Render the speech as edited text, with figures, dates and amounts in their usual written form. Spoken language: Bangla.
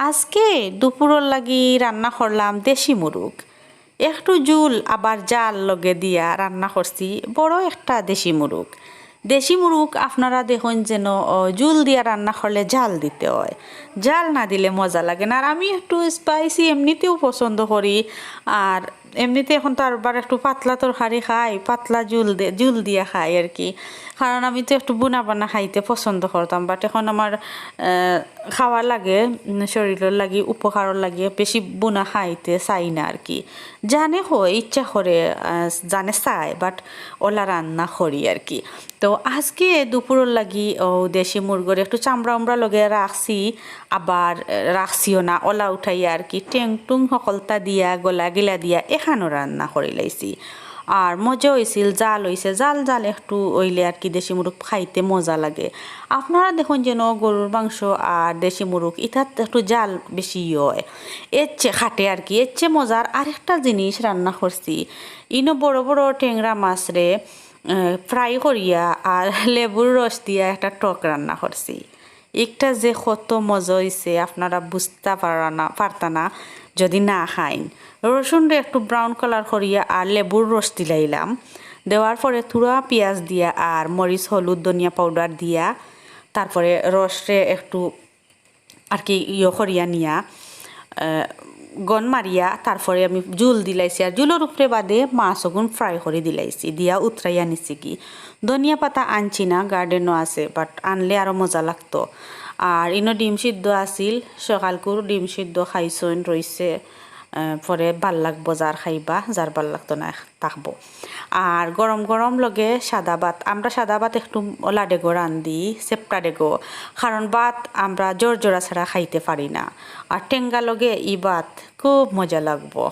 আজকে দুপুরের লাগি রান্না করলাম দেশি মুরগ। একটু জুল আবার জাল লগে দিয়া রান্না করছি বড় একটা দেশি মুরগ। দেশি মুরগ আপনারা দেখুন যেন জুল দিয়া রান্না করলে জাল দিতে হয়, জাল না দিলে মজা লাগে না। আর আমি একটু স্পাইসি এমনিতেও পছন্দ করি, আর এমনিতে এখন তো আবার একটু পাতলা তরকারি খাই, পাতলা জুল দিয়া খাই আর কি। কারণ আমি তো একটু বুনা বানা খাইতে পছন্দ করতাম, বাট এখন আমার খাওয়া লাগে, শরীরের লাগি উপকারের লাগে বেশি বুনা খাইতে চাই না আর কি। জানে হয় ইচ্ছা করে, জানে চাই, বাট ওলা রান্না করি আর কি। তো আজকে দুপুরের লাগি দেশি মুরগর একটু চামড়া উমড়া লগে রাখছি, আবার রাখছিও না, ওলা উঠাইয়া আর কি টেং টুং সকলতা দিয়া গলা গিলা দিয়া এখানো রান্না করে লাইছি। আর মজা হয়েছিল, জাল হয়েছে, জাল জাল একটু ওইলে আর কি দেশি মুরগ খাইতে মজা লাগে। আপনারা দেখুন যেন গরুর মাংস আর দেশি মুরগ ইটার একটু জাল বেশি হয়, এর চেয়ে খাটে আর কি, এর চেয়ে মজার আরেকটা জিনিস রান্না করছি। ইনো বড় বড় ট্যাংরা মাছ রে ফ্রাই করিয়া আর লেবুর রস দিয়া একটা টক রান্না করছি। একটা যে কত মজা হয়েছে আপনারা বুঝতে পারতা না যদি না খাইন। রসুনটা একটু ব্রাউন কালার করিয়া আর লেবুর রস দিলাইলাম, দেওয়ার পরে থুড়া পেঁয়াজ দিয়া আর মরিচ হলুদ ধনিয়া পাউডার দিয়া তারপরে রসে একটু আর কি করিয়া নিয়া গন মারিয়া তারপরে আমি জুল দিলাইছি, আর জুলের উপরে বাদে মাছ ওগুন ফ্রাই করে দিলাইছি, দিয়া উতরাইয়া নিছি কি। ধনিয়া পাতা আনছি না, গার্ডেনও আছে, বাট আনলে আরও মজা লাগতো। আর ইনো ডিম সিদ্ধ আছিল, সকালকুর ডিম সিদ্ধ খাইছইন রইছে, পরে ভাল লাগবো যার খাইবা, যার ভাল লাগতো না থাকবো। আর গরম গরম লগে সাদা ভাত, আমরা সাদা ভাত একটু ওলা ডেগো রান্ধি, সেপটা ডেগো, কারণ ভাত আমরা জোর জোড়া ছাড়া খাইতে পারি না। আর টেঙ্গা লগে ই ভাত খুব মজা লাগবো।